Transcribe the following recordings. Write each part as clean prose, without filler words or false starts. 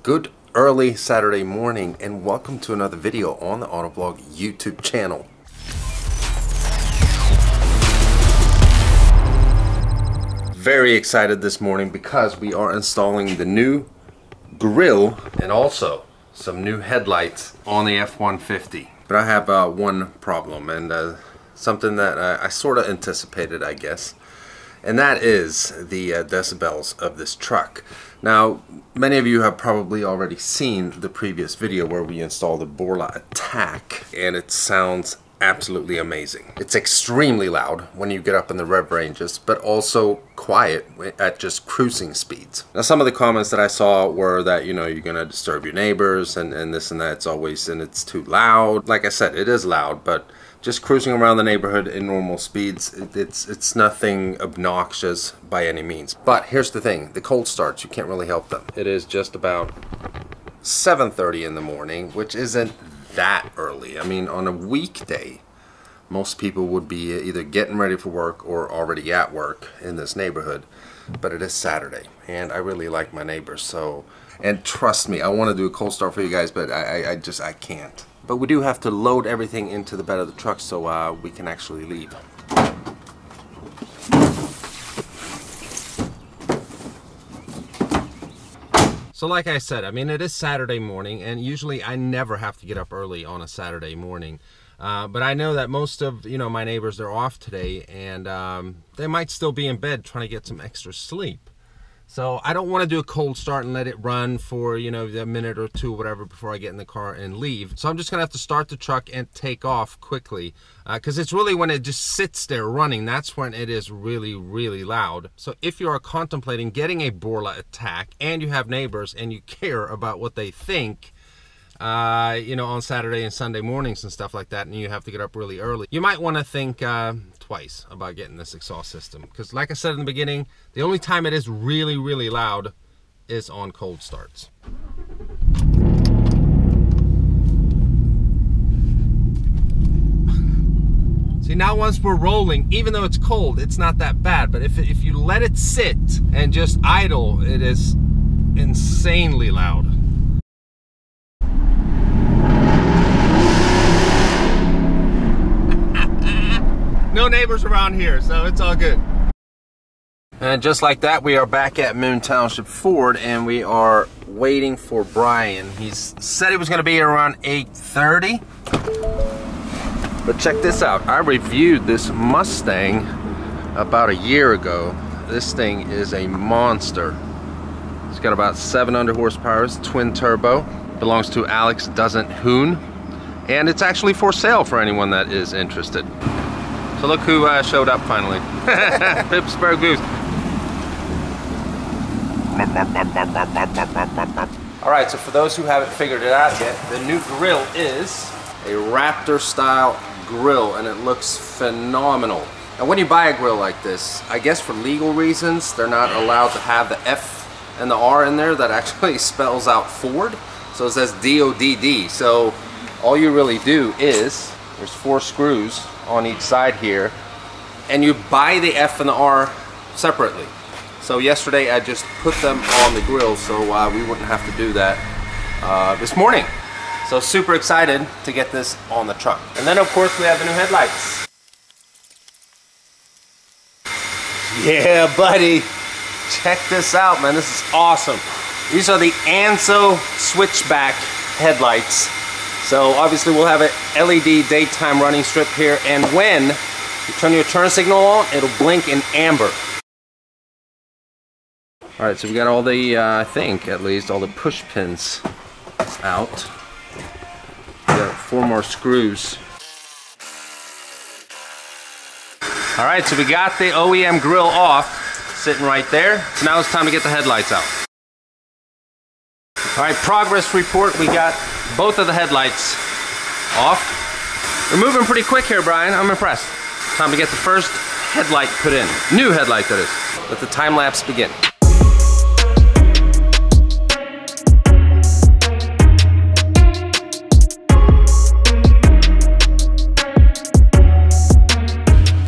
Good early Saturday morning and welcome to another video on the AutoVlog YouTube channel. Very excited this morning because we are installing the new grille and also some new headlights on the F150. But I have one problem and something that I sort of anticipated, I guess. And that is the decibels of this truck. Now, many of you have probably already seen the previous video where we installed the Borla Atak, and it sounds absolutely amazing. It's extremely loud when you get up in the rev ranges, but also quiet at just cruising speeds. Now, some of the comments that I saw were that, you know, you're gonna disturb your neighbors and this and that. It's always, and it's too loud. Like I said, it is loud, but just cruising around the neighborhood in normal speeds, it's nothing obnoxious by any means. But here's the thing, the cold starts, you can't really help them. It is just about 7:30 in the morning, which isn't that early. I mean, on a weekday, most people would be either getting ready for work or already at work in this neighborhood. But it is Saturday, and I really like my neighbors, so, and trust me, I want to do a cold start for you guys, but I can't. But we do have to load everything into the bed of the truck so we can actually leave. So like I said, I mean, it is Saturday morning, and usually I never have to get up early on a Saturday morning. But I know that most of, you know, my neighbors, they're off today, and they might still be in bed trying to get some extra sleep. So I don't want to do a cold start and let it run for, you know, a minute or two, whatever, before I get in the car and leave. So I'm just going to have to start the truck and take off quickly because it's really when it just sits there running, that's when it is really, really loud. So if you are contemplating getting a Borla Atak and you have neighbors and you care about what they think, you know, on Saturday and Sunday mornings and stuff like that, and you have to get up really early, you might want to think twice about getting this exhaust system, because like I said in the beginning, the only time it is really, really loud is on cold starts. See, now once we're rolling, even though it's cold, it's not that bad, but if you let it sit and just idle, it is insanely loud. No neighbors around here, so it's all good. And just like that, we are back at Moon Township Ford, and we are waiting for Brian. He's said he was going to be here around 8:30. But check this out. I reviewed this Mustang about a year ago. This thing is a monster. It's got about 700 horsepower. It's twin turbo. Belongs to Alex Doesn't Hoon. And it's actually for sale for anyone that is interested. So look who showed up finally. Pittsburgh Goose. Alright, so for those who haven't figured it out yet, the new grille is a Raptor style grille, and it looks phenomenal. And when you buy a grille like this, I guess for legal reasons, they're not allowed to have the F and the R in there that actually spells out Ford. So it says DODD. So all you really do is, there's 4 screws on each side here, and you buy the F and the R separately. So yesterday I just put them on the grill so we wouldn't have to do that this morning. So super excited to get this on the truck. And then of course we have the new headlights. Yeah, buddy, check this out, man. This is awesome. These are the Anzo switchback headlights. So obviously we'll have an LED daytime running strip here, and when you turn your turn signal on, it'll blink in amber. Alright, so we got all the, I think at least, all the push pins out. We got 4 more screws. Alright, so we got the OEM grill off, sitting right there. So now it's time to get the headlights out. Alright, progress report. We got both of the headlights off. We're moving pretty quick here, Brian. I'm impressed. Time to get the first headlight put in. New headlight, that is. Let the time lapse begin.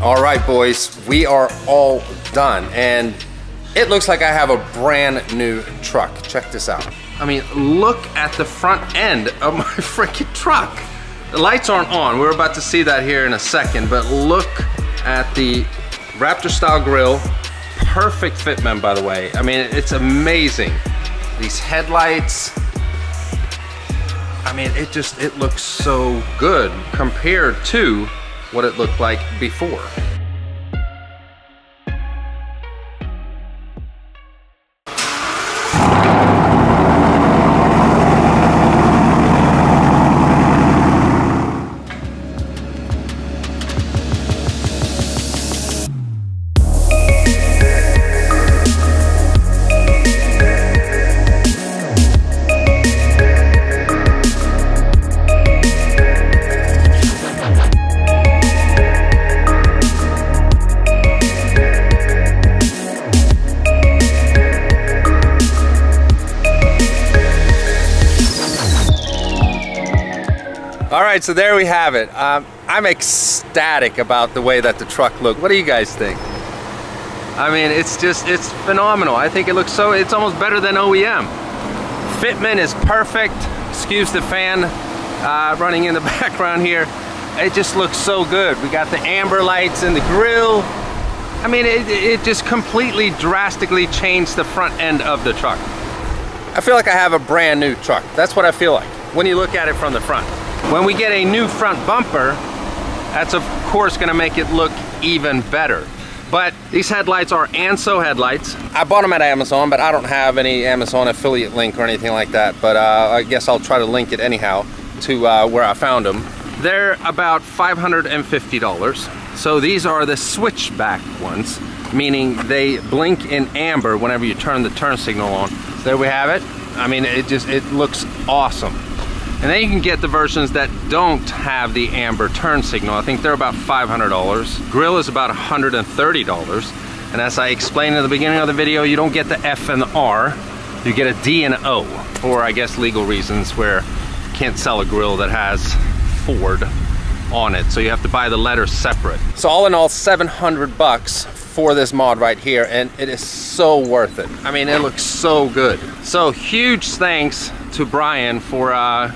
All right, boys, we are all done, and it looks like I have a brand new truck. Check this out. I mean, look at the front end of my freaking truck. The lights aren't on. We're about to see that here in a second, but look at the Raptor style grille. Perfect fitment, by the way. I mean, it's amazing. These headlights, I mean, it looks so good compared to what it looked like before. All right, so there we have it. I'm ecstatic about the way that the truck looked. What do you guys think? I mean, it's phenomenal. I think it looks so, it's almost better than OEM. Fitment is perfect. Excuse the fan running in the background here. It just looks so good. We got the amber lights in the grille. I mean, it just completely drastically changed the front end of the truck. I feel like I have a brand new truck. That's what I feel like when you look at it from the front. When we get a new front bumper, that's of course gonna make it look even better. But these headlights are Anzo headlights. I bought them at Amazon, but I don't have any Amazon affiliate link or anything like that. But I guess I'll try to link it anyhow to where I found them. They're about $550. So these are the switchback ones, meaning they blink in amber whenever you turn the turn signal on. So there we have it. I mean, it looks awesome. And then you can get the versions that don't have the amber turn signal. I think they're about $500. Grille is about $130. And as I explained in the beginning of the video, you don't get the F and the R, you get a D and an O, for I guess legal reasons where you can't sell a grille that has Ford on it. So you have to buy the letters separate. So all in all, $700 for this mod right here, and it is so worth it. I mean, it looks so good. So huge thanks to Brian for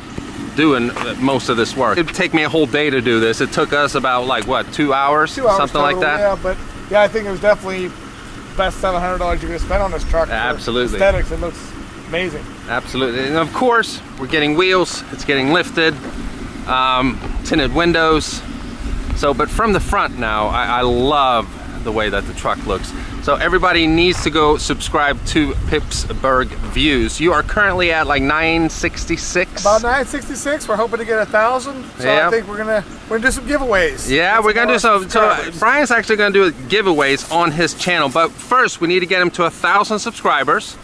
doing most of this work. It'd take me a whole day to do this. It took us about like what, 2 hours? 2 hours something total, like that. Yeah, but yeah, I think it was definitely best $700 you're gonna spend on this truck. Absolutely. Aesthetics, it looks amazing. Absolutely, and of course we're getting wheels. It's getting lifted, tinted windows. So, but from the front now, I love the way that the truck looks. So everybody needs to go subscribe to Pittsburgh Views. You are currently at like 966. About 966. We're hoping to get 1,000. So yep. I think we're gonna do some giveaways. Yeah, we're gonna do some. So Brian's actually gonna do giveaways on his channel. But first, we need to get him to 1,000 subscribers.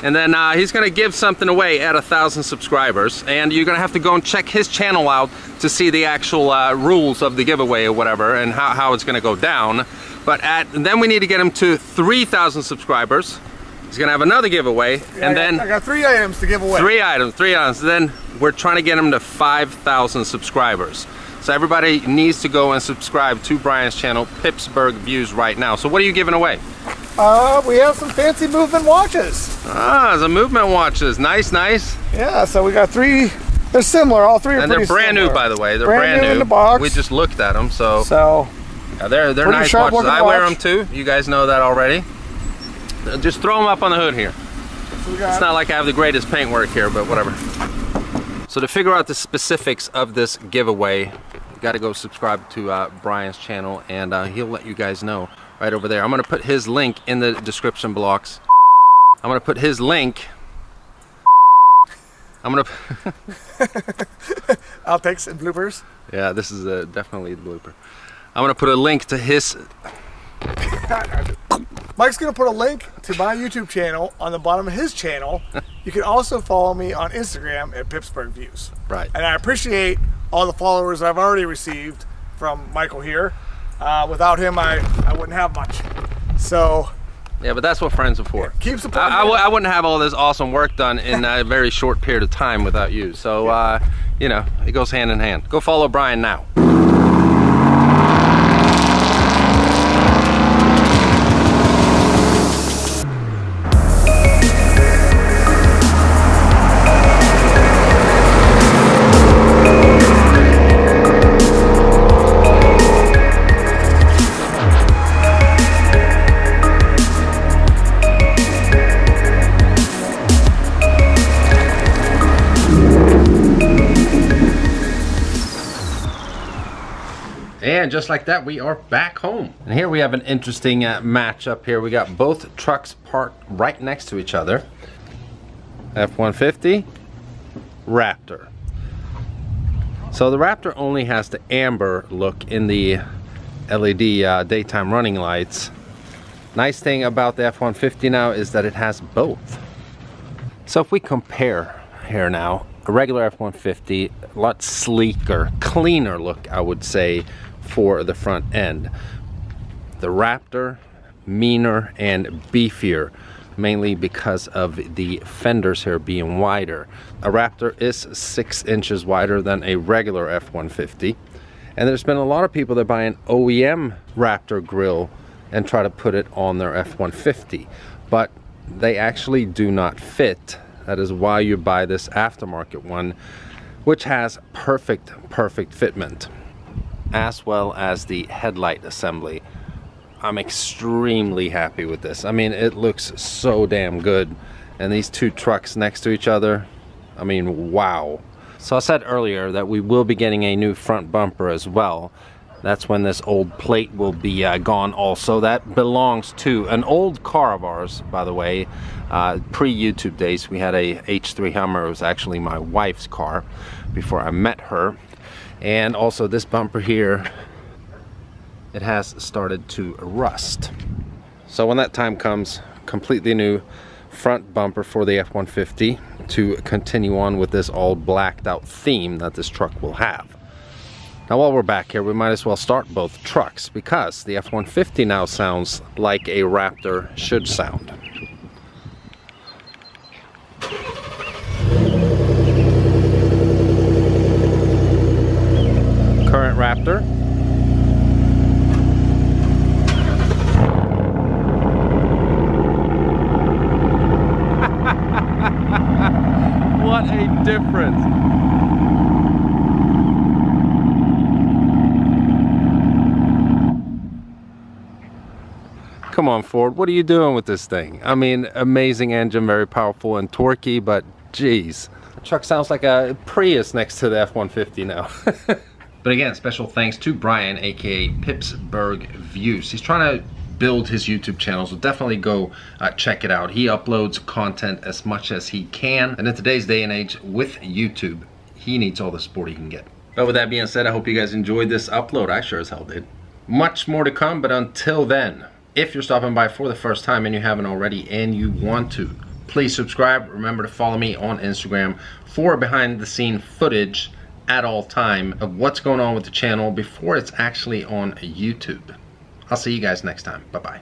And then he's gonna give something away at 1,000 subscribers. And you're gonna have to go and check his channel out to see the actual rules of the giveaway or whatever, and how it's gonna go down. But then we need to get him to 3,000 subscribers. He's gonna have another giveaway, yeah, and I got 3 items to give away. Three items. Then we're trying to get him to 5,000 subscribers. So everybody needs to go and subscribe to Brian's channel, Pittsburgh Views, right now. So what are you giving away? We have some fancy movement watches. Ah, the movement watches. Nice, nice. Yeah, so we got 3. They're similar. All 3 are and pretty they're brand similar. new, by the way. They're brand new in the box. We just looked at them, so yeah, they're nice sharp watches. I wear them watch. too. You guys know that already. Just throw them up on the hood here. So it's not like I have the greatest paintwork here, but whatever. So to figure out the specifics of this giveaway, you got to go subscribe to Brian's channel, and he'll let you guys know right over there. I'm going to put his link in the description box. I'm going to put his link. I'm going to... Outtakes and bloopers. Yeah, this is definitely the blooper. I'm going to put a link to his... Mike's going to put a link to my YouTube channel on the bottom of his channel. You can also follow me on Instagram at Pittsburgh Views. Right. And I appreciate all the followers I've already received from Michael here. Without him, I wouldn't have much. So... Yeah, but that's what friends are for. Keep supporting. I wouldn't have all this awesome work done in a very short period of time without you. So, you know, it goes hand in hand. Go follow Brian now. And just like that, we are back home. And here we have an interesting matchup here. We got both trucks parked right next to each other. F-150, Raptor. So the Raptor only has the amber look in the LED daytime running lights. Nice thing about the F-150 now is that it has both. So if we compare here now, a regular F-150, a lot sleeker, cleaner look, I would say, for the front end. The Raptor, meaner and beefier, mainly because of the fenders here being wider. A Raptor is 6 inches wider than a regular F-150. And there's been a lot of people that buy an OEM Raptor grille and try to put it on their F-150. But they actually do not fit. That is why you buy this aftermarket one, which has perfect fitment, as well as the headlight assembly. I'm extremely happy with this. I mean, it looks so damn good. And these two trucks next to each other, I mean, wow. So I said earlier that we will be getting a new front bumper as well. That's when this old plate will be gone also. That belongs to an old car of ours, by the way. Pre-YouTube days, we had a H3 Hummer. It was actually my wife's car before I met her. And also this bumper here, it has started to rust. So when that time comes, completely new front bumper for the F-150 to continue on with this all blacked out theme that this truck will have. Now while we're back here, we might as well start both trucks because the F-150 now sounds like a Raptor should sound. Current Raptor. What a difference. Come on, Ford, what are you doing with this thing? I mean, amazing engine, very powerful and torquey, but geez. The truck sounds like a Prius next to the F-150 now. But again, special thanks to Brian, aka Pittsburgh Views. He's trying to build his YouTube channel, so definitely go check it out. He uploads content as much as he can, and in today's day and age with YouTube, he needs all the support he can get. But with that being said, I hope you guys enjoyed this upload. I sure as hell did. Much more to come, but until then, if you're stopping by for the first time and you haven't already and you want to, please subscribe. Remember to follow me on Instagram for behind the scene footage at all time of what's going on with the channel before it's actually on YouTube. I'll see you guys next time. Bye-bye.